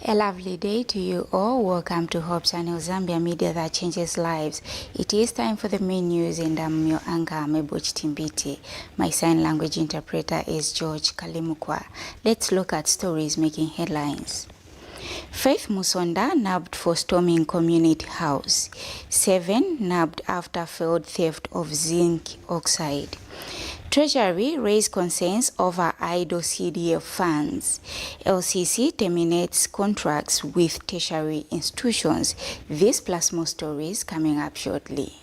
A lovely day to you all. Welcome to Hope Channel Zambia, media that changes lives. It is time for the main news, and I'm your anchor, Meboch Timbiti. My sign language interpreter is George Kalimukwa. Let's look at stories making headlines. Faith Musonda nabbed for storming community house. 7 nabbed after failed theft of zinc oxide. Treasury raised concerns over idle CDF funds. LCC terminates contracts with tertiary institutions. This plus more stories coming up shortly.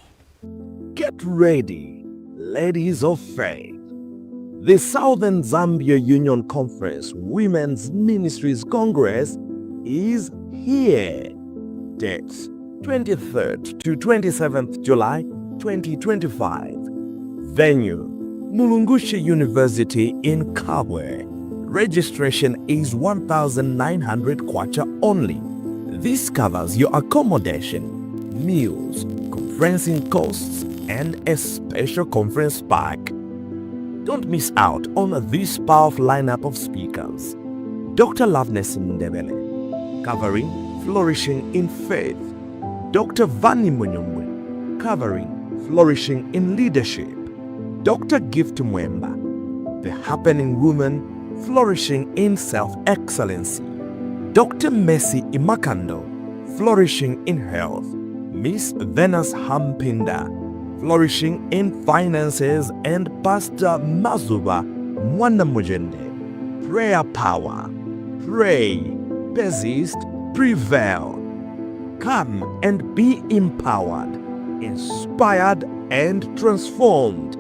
Get ready, ladies of faith. The Southern Zambia Union Conference Women's Ministries Congress is here. Dates 23rd to 27th July 2025. Venue Mulungushi University in Kabwe. Registration is 1,900 kwacha only. This covers your accommodation, meals, conferencing costs, and a special conference pack. Don't miss out on this powerful lineup of speakers. Dr. Loveness Ndebele, covering Flourishing in Faith. Dr. Vani Munyumwe, covering Flourishing in Leadership. Dr. Gift Mwemba, the happening woman flourishing in self-excellency. Dr. Messi Imakando, flourishing in health. Miss Venus Hampinda, flourishing in finances. And Pastor Mazuba Mwanamujende, prayer power. Pray, persist, prevail. Come and be empowered, inspired, and transformed.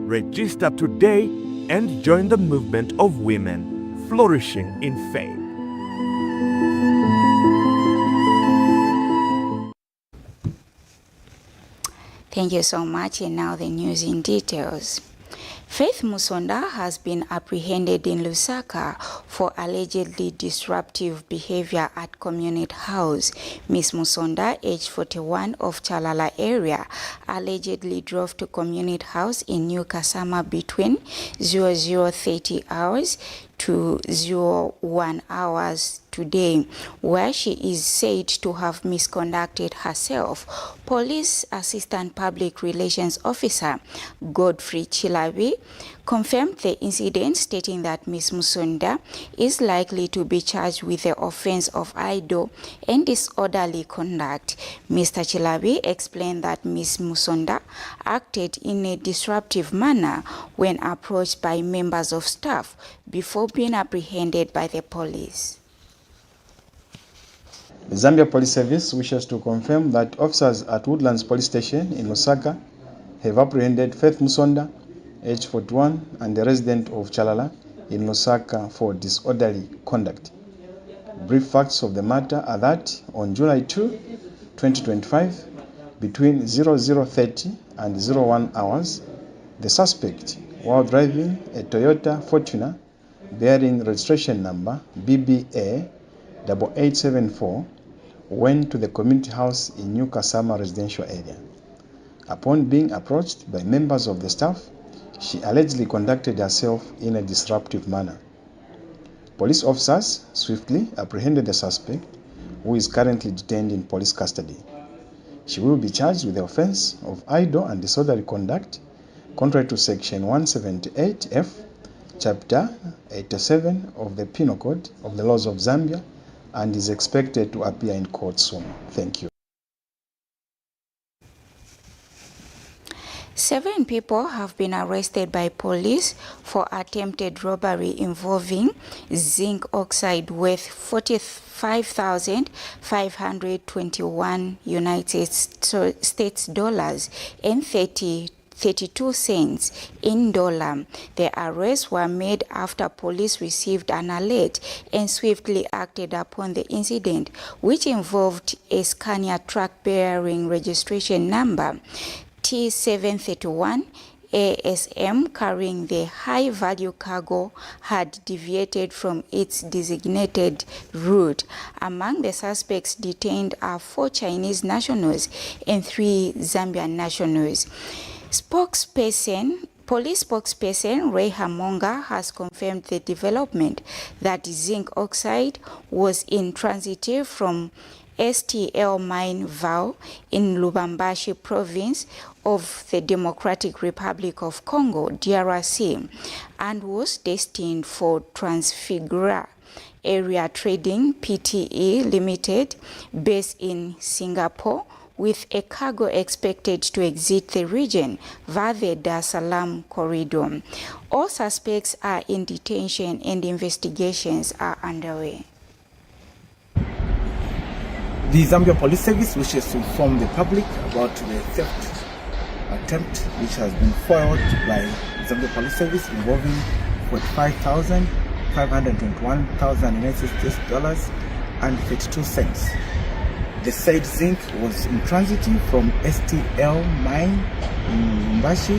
Register today and join the movement of women flourishing in faith. Thank you so much, and now the news in details. Faith Musonda has been apprehended in Lusaka for allegedly disruptive behavior at community house. Miss Musonda, age 41, of Chalala area, allegedly drove to community house in New Kasama between 00:30 hours to 01 hours today, where she is said to have misconducted herself. Police Assistant Public Relations Officer Godfrey Chilabi confirmed the incident, stating that Ms. Musonda is likely to be charged with the offense of idle and disorderly conduct. Mr. Chilabi explained that Ms. Musonda acted in a disruptive manner when approached by members of staff before being apprehended by the police. The Zambia Police Service wishes to confirm that officers at Woodlands Police Station in Lusaka have apprehended Faith Musonda, age 41, and a resident of Chalala in Lusaka for disorderly conduct. Brief facts of the matter are that on July 2, 2025, between 00:30 and 01 hours, the suspect, while driving a Toyota Fortuner bearing registration number BBA 8874, went to the community house in New Kasama residential area. Upon being approached by members of the staff, she allegedly conducted herself in a disruptive manner. Police officers swiftly apprehended the suspect, who is currently detained in police custody. She will be charged with the offense of idle and disorderly conduct, contrary to Section 178F, Chapter 87 of the Penal Code of the Laws of Zambia, and is expected to appear in court soon. Thank you. 7 people have been arrested by police for attempted robbery involving zinc oxide worth 45,521 United States dollars and 32 cents in dollar. The arrests were made after police received an alert and swiftly acted upon the incident, which involved a Scania truck bearing registration number T731 ASM carrying the high-value cargo had deviated from its designated route. Among the suspects detained are 4 Chinese nationals and 3 Zambian nationals. Spokesperson Police spokesperson Ray Hamonga has confirmed the development that zinc oxide was in transit from STL mine VAL in Lubumbashi province of the Democratic Republic of Congo, DRC, and was destined for Transfigura Area Trading Pte. Limited, based in Singapore, with a cargo expected to exit the region via the Dar es Salaam corridor. All suspects are in detention and investigations are underway. The Zambia Police Service wishes to inform the public about the theft attempt which has been foiled by Zambia Police Service involving $45,521,032 The said zinc was in transit from STL mine in Lubumbashi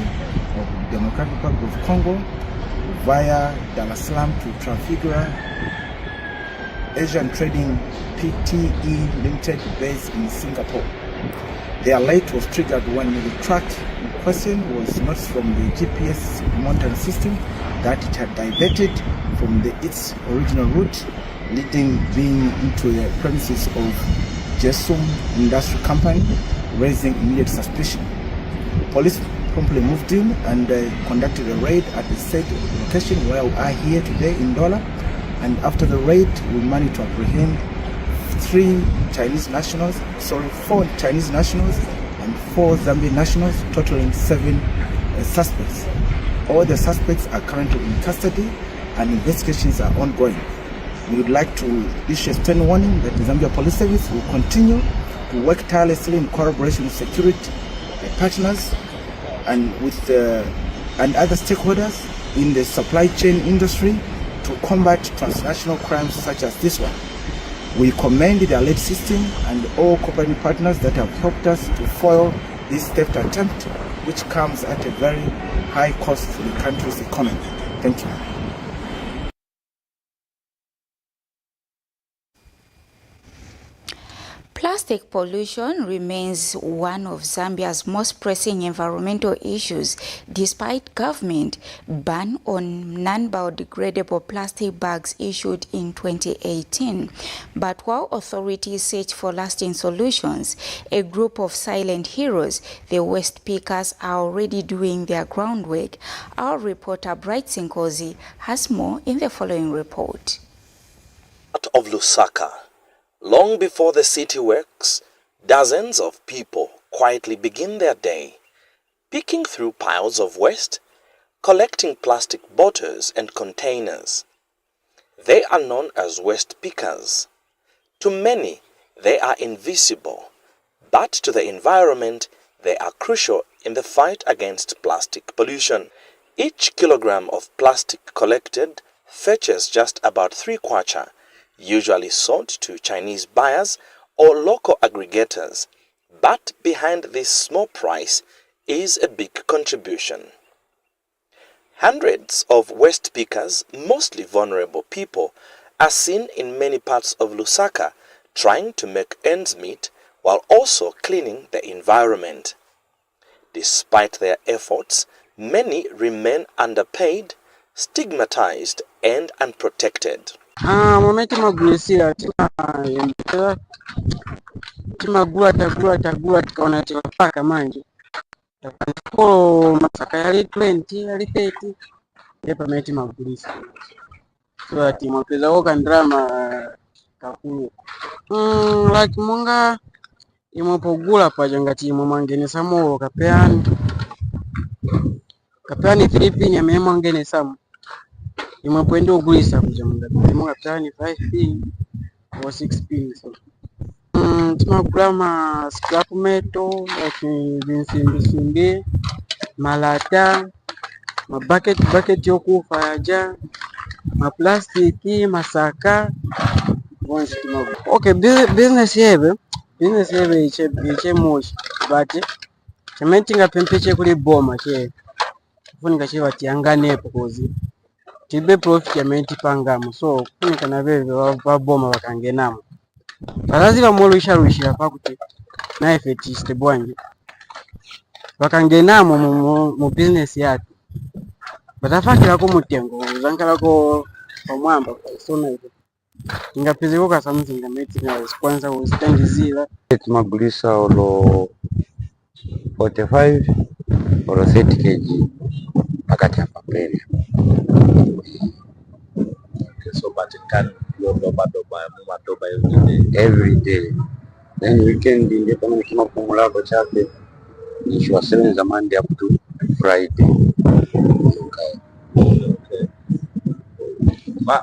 of Democratic Republic of Congo via Dar es Salaam to Transfigura Asian Trading Pte. Limited, based in Singapore. The alert was triggered when the truck in question was noticed from the GPS monitoring system that it had diverted from its original route, leading into the premises of Jesum Industrial Company, raising immediate suspicion. Police promptly moved in and conducted a raid at the said location where we are here today in Dola. And after the raid, we managed to apprehend 4 Chinese nationals and 4 Zambian nationals, totaling 7 suspects. All the suspects are currently in custody and investigations are ongoing. We would like to issue a stern warning that the Zambia Police Service will continue to work tirelessly in collaboration with security partners and with and other stakeholders in the supply chain industry to combat transnational crimes such as this one. We commend the alert system and all cooperating partners that have helped us to foil this theft attempt, which comes at a very high cost to the country's economy. Thank you. Plastic pollution remains one of Zambia's most pressing environmental issues, despite government ban on non-biodegradable plastic bags issued in 2018. But while authorities search for lasting solutions, a group of silent heroes, the waste pickers, are already doing their groundwork. Our reporter Bright Sinkozi has more in the following report. Of Lusaka. Long before the city works, dozens of people quietly begin their day, picking through piles of waste, collecting plastic bottles and containers. They are known as waste pickers. To many, they are invisible, but to the environment, they are crucial in the fight against plastic pollution. Each kilogram of plastic collected fetches just about 3 kwacha, usually sold to Chinese buyers or local aggregators, but behind this small price is a big contribution. Hundreds of waste pickers, mostly vulnerable people, are seen in many parts of Lusaka trying to make ends meet while also cleaning the environment. Despite their efforts, many remain underpaid, stigmatized, and unprotected. Momenti magulisia timagula tagula tikaona tikapaka manje takolo masaka yali 20 yali 30 yepa meti magulisa so ati mwapeza woka ndrama kakulu like monga imopogula paja ngati imomwangenesa molo kapeani 3 nyame mwangenesa mo imwe kwenda ogulisa kuja munda imwe kaptani 5 pin or 6 pin so timagula ma scrap metal like vinsimbi malata ma bucket yokufa yaja ma plastiki masaka bonji timagula. Okay, business yebe iche moshi but chementinga pempeche kuli boma che kufunika che batianganepo kozi tibe profit ya menti pangamo so kunika na bebe baboma bakangenamo barazi bamoluisha pakuti na effect bwanji bakangenamo mu business yake batafakirako mutengo uzankalako pamwamba paisona ipo ingapezeko kasamzinga metinga kwanza uzitangizira timagulisa olo 45 olo 30 kg pakati hapa mbele. So but it can be doba Every day. Then weekend in the kama kumulako chape ishwa 7 za Monday up to Friday.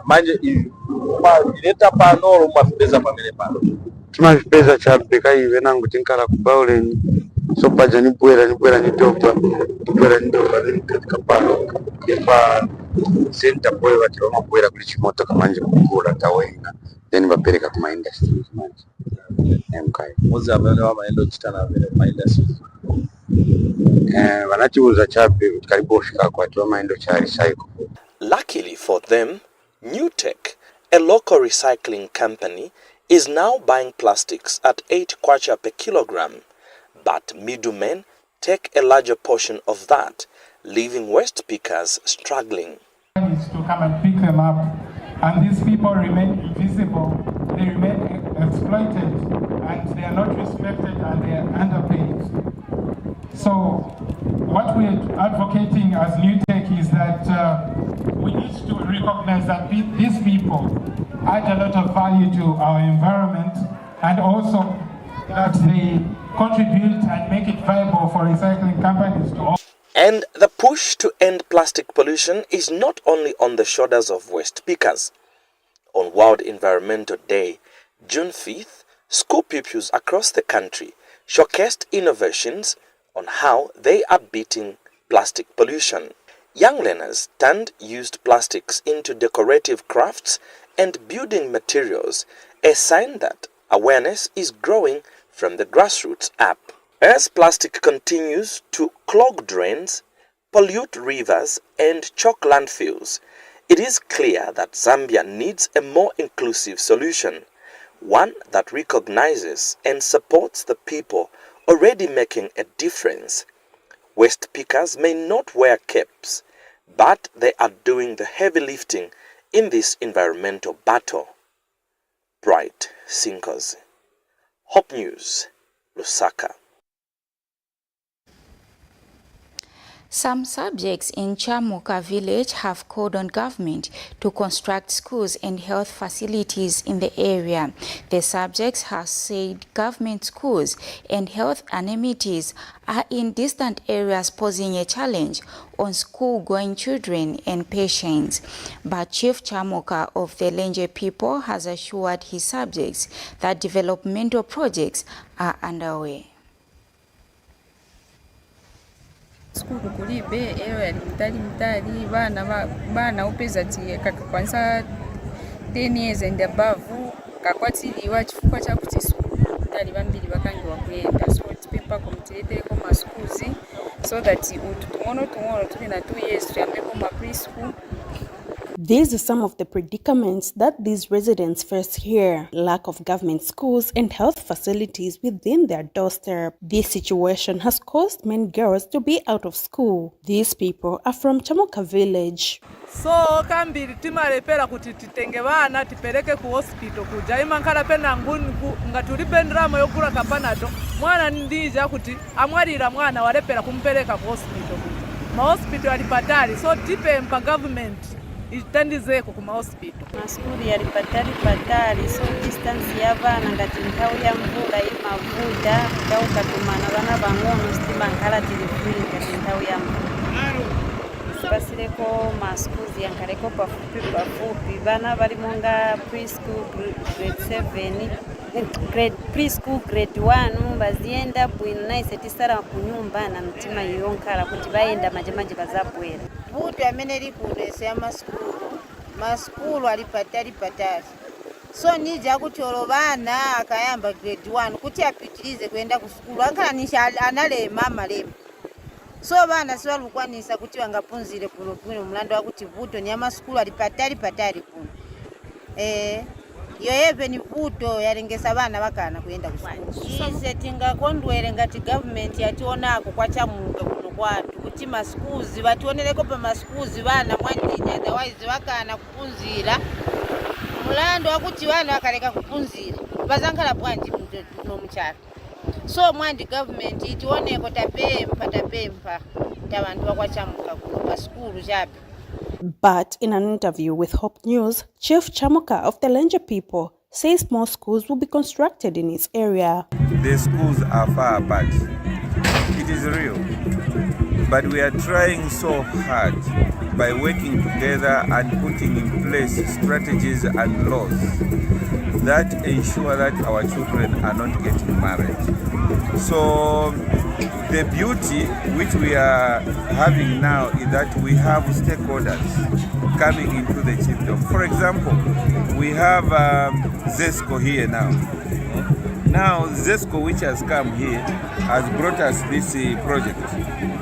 Manje ileta pano mafipeza pamene pano. Timazipeza chape kai venangu tinkala kubauleni. So paja nibwera nitopa katika pano. Kepa center boy watiroma bwera kuli chimotoka manje kukula tawenga. Then bapereka kuma industries manje. Mozi abone wa maendo chitana vile ma industries. Wanachiuza chape karibu fika kwa tu maendo cha recycle. Luckily for them, New Tech, a local recycling company, is now buying plastics at 8 kwacha per kilogram, but middlemen take a larger portion of that, leaving waste pickers struggling. Is to come and pick them up, and these people remain invisible, they remain exploited, and they are not respected and they are underpaid. So what we are advocating as New Tech is that we need to recognize that these people add a lot of value to our environment, and also that they contribute and make it viable for recycling companies to. And the push to end plastic pollution is not only on the shoulders of waste pickers. On World Environmental Day, June 5th, school pupils across the country showcased innovations on how they are beating plastic pollution. Young learners turned used plastics into decorative crafts and building materials, a sign that awareness is growing from the grassroots up. As plastic continues to clog drains, pollute rivers, and choke landfills, it is clear that Zambia needs a more inclusive solution, one that recognizes and supports the people already making a difference. Waste pickers may not wear capes, but they are doing the heavy lifting in this environmental battle. Bright Sinkers. Hope News, Lusaka. Some subjects in Chamuka village have called on government to construct schools and health facilities in the area. The subjects have said government schools and health amenities are in distant areas, posing a challenge on school-going children and patients. But Chief Chamuka of the Lenje people has assured his subjects that developmental projects are underway. Skulu kulibe area mtali bana upeza ti kakwanza 10 years and above kakwatiliwa chifukwa cha kuti skulu mtali bambili bakangi wakuyenda, so tipepa kumtilete ko ma schools so that tumono tuli na 2 years tuyambe ko ma preschool. These are some of the predicaments that these residents face here: lack of government schools and health facilities within their doorstep. This situation has caused many girls to be out of school. These people are from Chamuka village. So kambiri timarepera kuti titenge vana tipereke ku hospital kuja imankala pena ngatulipe ndrama yokula kapanato mwana ndija kuti amwalira mwana warepera kumpereka ku hospital kuja ma hospital alipatali, so tipe mpa government itandizeko kuma hospital. Maskuli yalipatali so distance yavana ngati nthawi ya mvula imavuta kaukatumana vana vang'ono sitima nkhala tilifree ngati nthawi ya mvula. Pasireko maskuzi yankaleko pafupi vana valimonga preschool grade 7 preschool grade 1 bazienda bwino ise tisala kunyumba na mtima yonkala kuti baenda maje bazabwera. Buto amene likunese ya maskulu alipatali so nija kuti olobana akayamba grade 1 kuti apitilize kwenda ku skulu ankalanisha analema malema, so bana sibalukwanisa kuti bangapunzire kuno mulando wakuti buto ni amaskulu alipatali kuno yoyeve ni buto yalengesa bana bakana kuyenda ku skulu. Ize tingakondwere ngati government yationako kwa Chamuka kuno kwatu kuti masikuzi bationereko pa masikuzi bana mwandinya otherwise bakana kupunzira mulandu wakuti bana bakaleka kupunzira bazankhala bwanji nomukyalo. So mwandi government itioneko tapempa tabantu bakwachamuka ku masukulu chabe. But in an interview with Hope News, Chief Chamuka of the Lenje people says more schools will be constructed in his area. The schools are far apart. It is real. But we are trying so hard by working together and putting in place strategies and laws that ensure that our children are not getting married. So the beauty which we are having now is that we have stakeholders coming into the chiefdom. For example, we have ZESCO here now. Now ZESCO, which has come here, has brought us this project,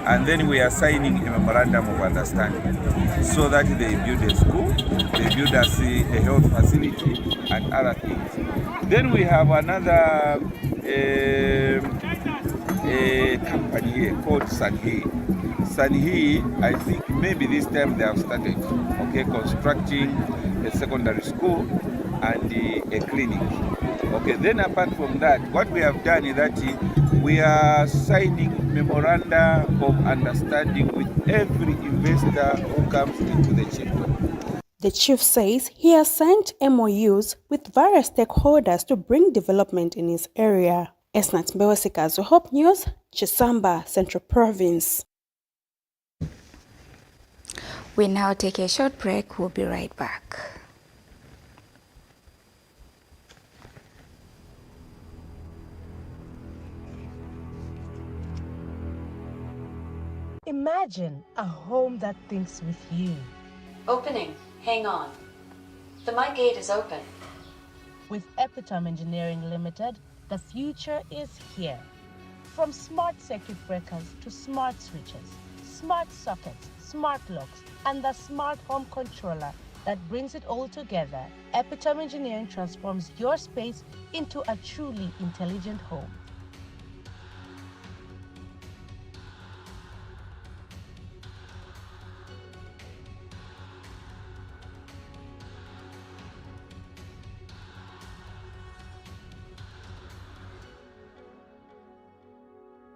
and then we are signing a memorandum of understanding so that they build a school, they build us a health facility and other things. Then we have another company here called Sanhi. Sanhi, I think maybe this time they have started, okay, constructing a secondary school and a clinic. Okay, then apart from that, what we have done is that we are signing memoranda of understanding with every investor who comes into the chiefdom. The chief says he has signed MOUs with various stakeholders to bring development in his area. Esnat Mbewesikazu, Hope News, Chisamba, Central Province. We now take a short break. We'll be right back. Imagine a home that thinks with you. Opening. Hang on. The My Gate is open. With Epitome Engineering Limited, the future is here. From smart circuit breakers to smart switches, smart sockets, smart locks, and the smart home controller that brings it all together, Epitome Engineering transforms your space into a truly intelligent home.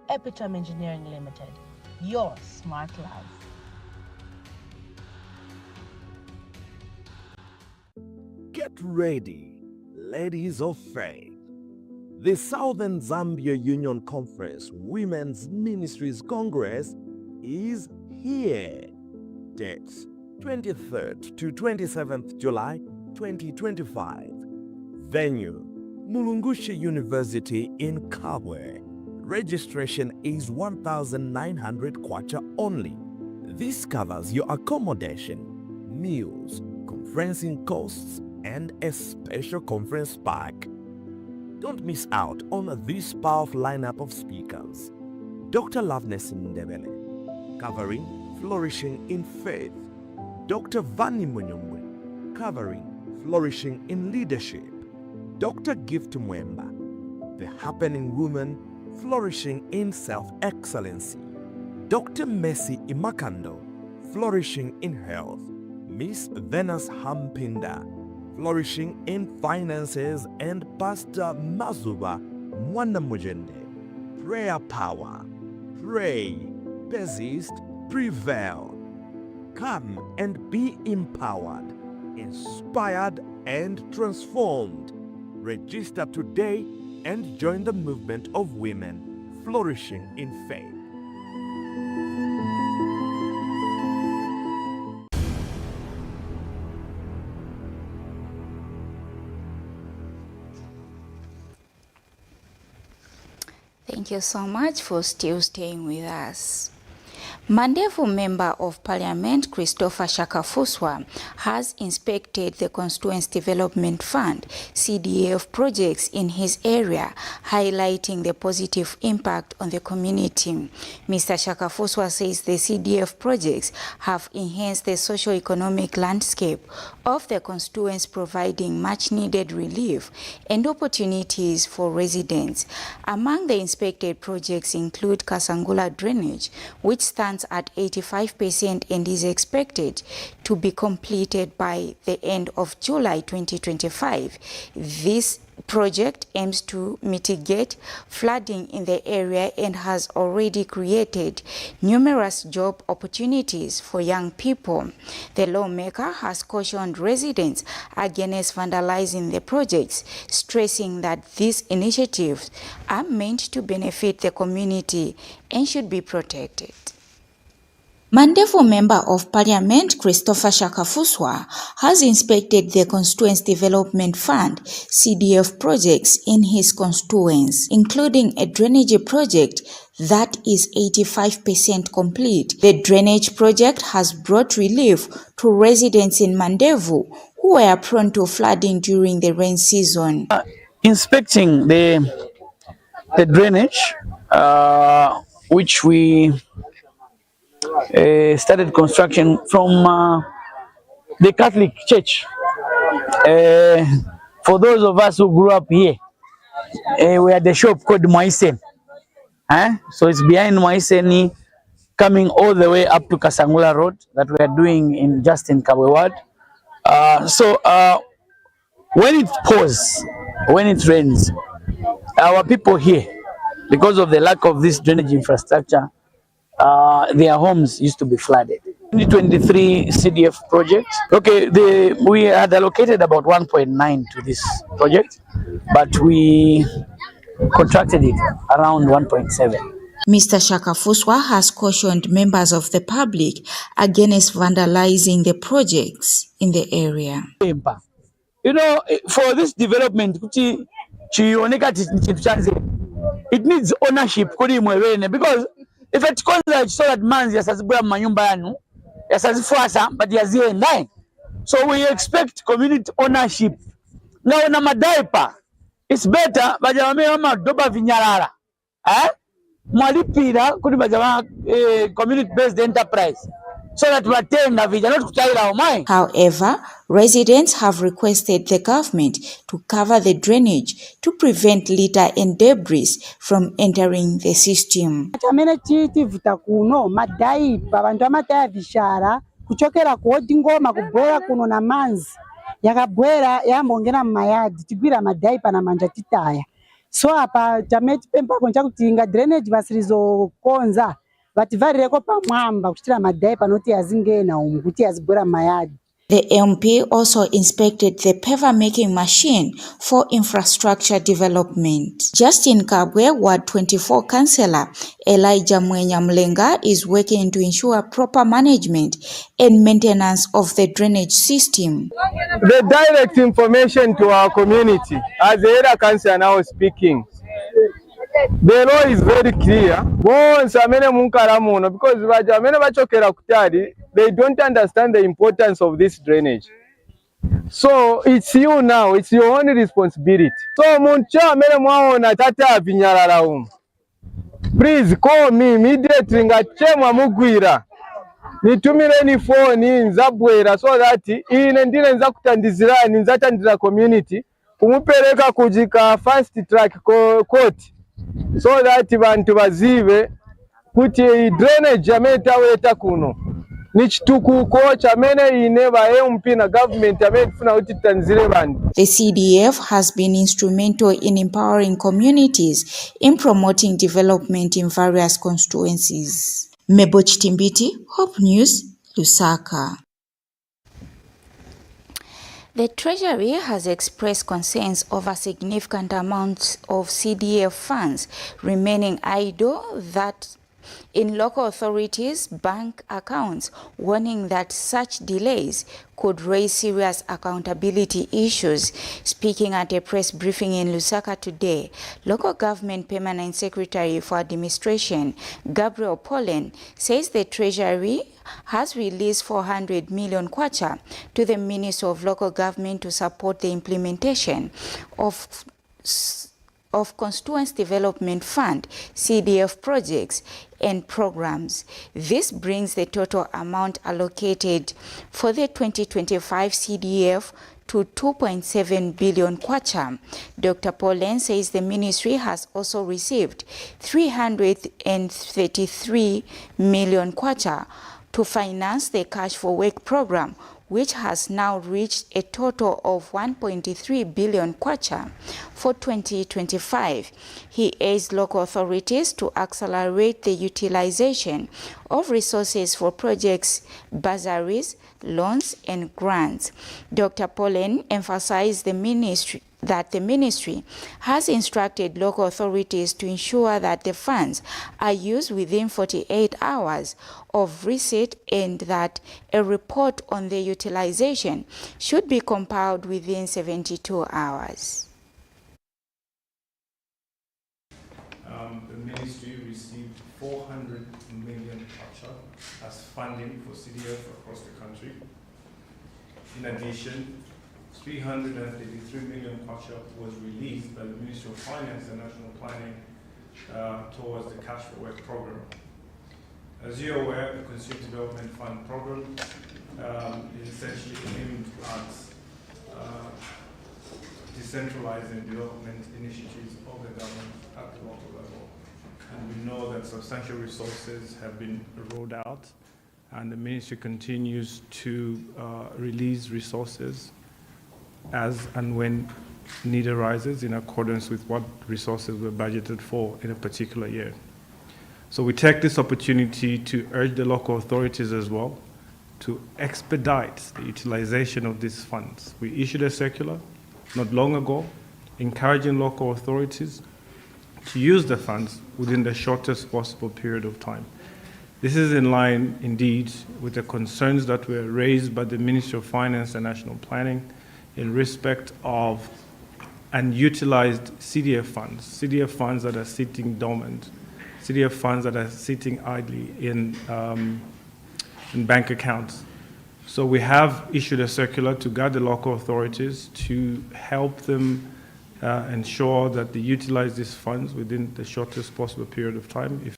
Epitome Engineering Limited, your smart life. Get ready, ladies of faith. The Southern Zambia Union Conference Women's Ministries Congress is here. Dates 23rd to 27th July 2025. Venue Mulungushi University in Kabwe. Registration is 1,900 kwacha only. This covers your accommodation, meals, conferencing costs, and a special conference pack. Don't miss out on this powerful lineup of speakers. Dr. Loveness Ndebele, covering Flourishing in Faith. Dr. Vani Munyumwe, covering Flourishing in Leadership. Dr. Gift Mwemba, The Happening Woman, Flourishing in Self-Excellency. Dr. Messi Imakando, Flourishing in Health. Miss Venus Hampinda, Flourishing in Finances, and Pastor Mazuba Mwanamujende, Prayer Power. Pray, persist, prevail. Come and be empowered, inspired, and transformed. Register today and join the movement of women flourishing in faith. Thank you so much for still staying with us. Mandevu Member of Parliament Christopher Shakafuswa has inspected the Constituency Development Fund CDF projects in his area, highlighting the positive impact on the community. Mr. Shakafuswa says the CDF projects have enhanced the socio-economic landscape of the constituency, providing much-needed relief and opportunities for residents. Among the inspected projects include Kasangula Drainage, which stands at 85% and is expected to be completed by the end of July 2025. This project aims to mitigate flooding in the area and has already created numerous job opportunities for young people. The lawmaker has cautioned residents against vandalizing the projects, stressing that these initiatives are meant to benefit the community and should be protected. Mandevu Member of Parliament Christopher Shakafuswa has inspected the Constituency Development Fund CDF projects in his constituency, including a drainage project that is 85% complete. The drainage project has brought relief to residents in Mandevu who were prone to flooding during the rain season. Inspecting the drainage, which we started construction from the Catholic Church. For those of us who grew up here, we had a shop called Moisen. So it's behind Moisen, coming all the way up to Kasangula Road that we are doing in Kabwe Ward. When it pours, when it rains, our people here, because of the lack of this drainage infrastructure, their homes used to be flooded. 2023 CDF project. Okay, we had allocated about 1.9 to this project, but we contracted it around 1.7. Mr. Shakafuswa has cautioned members of the public against vandalizing the projects in the area. You know, for this development, it needs ownership because if it comes like so that man's yasazibwa manyumba yanu yasazifuasa but yaziendai, so we expect community ownership. Now na madaipa it's better bajamame mama doba vinyarara mwalipira kuri bajama community based enterprise so that watenda vijana kutaila omai. However, residents have requested the government to cover the drainage to prevent litter and debris from entering the system. Chamene chiti vitakuno madaipa bantu amataya vishara kuchokera kuoti ngoma kubwera kuno na manzi yakabwera yambongena mayadi tigwira madaipa na manja titaya. So apa chameti pempa koncha kuti inga drainage basirizo konza vativarireko pamwamba kuchitira madaipa noti yazingena umu kuti yazibwera mayadi. The MP also inspected the paver making machine for infrastructure development. Justin Kabwe, Ward 24 Councillor Elijah Mwenya Mlenga is working to ensure proper management and maintenance of the drainage system. The direct information to our community, as the area councillor now speaking, the law is very clear. Because they don't understand the importance of this drainage. So it's you now, it's your only responsibility. So please call me immediately ngachemwa mugwira. Nitumire phone nzabwera so that ine ndine nza kutandizirani nzatandira community kumupereka kujika fast track court so that bantu bazive kuti drainage ameta weta kuno nichitukuko chamene ine ba MP na government amefuna kuti tanzire bantu. The CDF has been instrumental in empowering communities in promoting development in various constituencies. Mebo Chitimbiti, Hope News, Lusaka. The Treasury has expressed concerns over significant amounts of CDF funds remaining idle that in local authorities' bank accounts, warning that such delays could raise serious accountability issues. Speaking at a press briefing in Lusaka today, Local Government Permanent Secretary for Administration, Gabriel Pollen, says the Treasury has released 400 million kwacha to the Ministry of Local Government to support the implementation of Constituency Development Fund, CDF projects and programs. This brings the total amount allocated for the 2025 CDF to 2.7 billion kwacha. Dr. Pollen says the ministry has also received 333 million kwacha to finance the Cash for Work program, which has now reached a total of 1.3 billion kwacha for 2025. He urged local authorities to accelerate the utilization of resources for projects, bursaries, loans, and grants. Dr. Pollen emphasized that the ministry has instructed local authorities to ensure that the funds are used within 48 hours of receipt and that a report on the utilization should be compiled within 72 hours. The ministry received 400 million kwacha as funding for CDF across the country. In addition, 333 million kwacha was released by the Ministry of Finance and National Planning towards the Cash for Work program. As you're aware, the Consumer Development Fund program is essentially aimed at decentralizing development initiatives of the government at the local level. And we know that substantial resources have been rolled out, and the ministry continues to release resources as and when need arises in accordance with what resources were budgeted for in a particular year. So we take this opportunity to urge the local authorities as well to expedite the utilization of these funds. We issued a circular not long ago encouraging local authorities to use the funds within the shortest possible period of time. This is in line, indeed, with the concerns that were raised by the Ministry of Finance and National Planning in respect of unutilized CDF funds that are sitting dormant, CDF funds that are sitting idly in bank accounts. So we have issued a circular to guide the local authorities to help them ensure that they utilize these funds within the shortest possible period of time.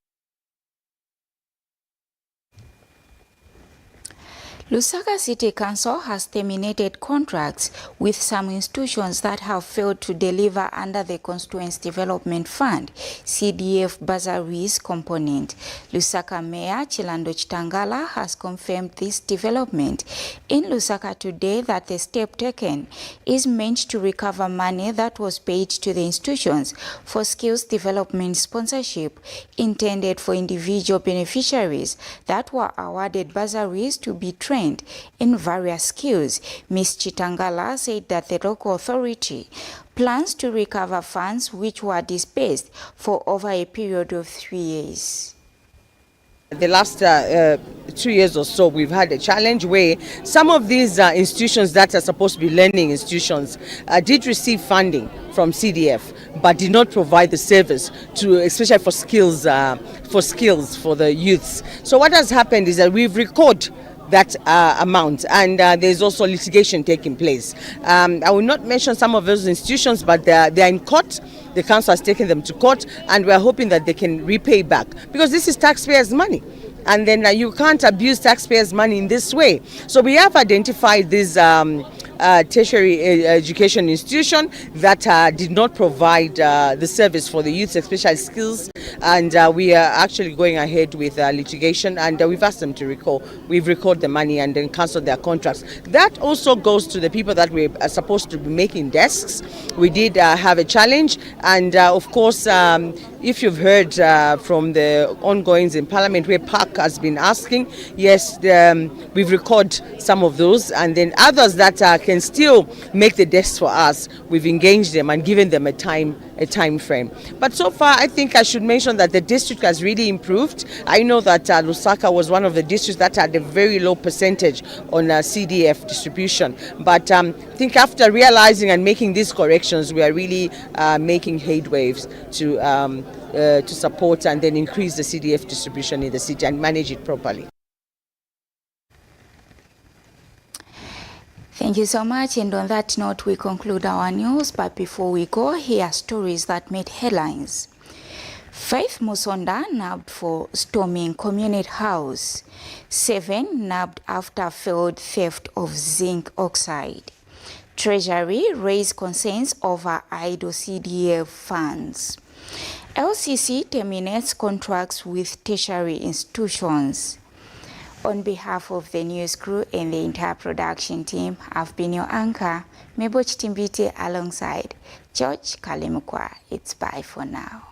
Lusaka City Council has terminated contracts with some institutions that have failed to deliver under the Constituency Development Fund CDF bursaries component. Lusaka Mayor Chilando Chitangala has confirmed this development in Lusaka today that the step taken is meant to recover money that was paid to the institutions for skills development sponsorship intended for individual beneficiaries that were awarded bursaries to be trained in various skills. Ms. Chitangala said that the local authority plans to recover funds which were disbursed for over a period of 3 years. The last 2 years or so, we've had a challenge where some of these institutions that are supposed to be learning institutions did receive funding from CDF, but did not provide the service to, especially for skills for the youths. So what has happened is that we've recorded that amount, and there's also litigation taking place. I will not mention some of those institutions, but they're in court. The council has taken them to court, and we're hoping that they can repay back, because this is taxpayers' money. And then you can't abuse taxpayers' money in this way. So we have identified this tertiary education institution that did not provide the service for the youth, especially skills, and we are actually going ahead with litigation, and we've asked them to recall. We've recalled the money and then cancelled their contracts. That also goes to the people that we are supposed to be making desks. We did have a challenge, and of course, if you've heard from the ongoings in Parliament where Park has been asking, yes, we've recorded some of those, and then others that can still make the desks for us, we've engaged them and given them a time frame. But so far, I think I should mention mention that the district has really improved. I know that Lusaka was one of the districts that had a very low percentage on CDF distribution. But I think after realizing and making these corrections, we are really making headways to support and then increase the CDF distribution in the city and manage it properly. Thank you so much, and on that note we conclude our news, but before we go, here are stories that made headlines. Faith Musonda nabbed for storming community house. 7 nabbed after failed theft of zinc oxide. Treasury raised concerns over idle CDF funds. LCC terminates contracts with tertiary institutions. On behalf of the news crew and the entire production team, I've been your anchor, Mebo Chitimbiti, alongside George Kalimukwa. It's bye for now.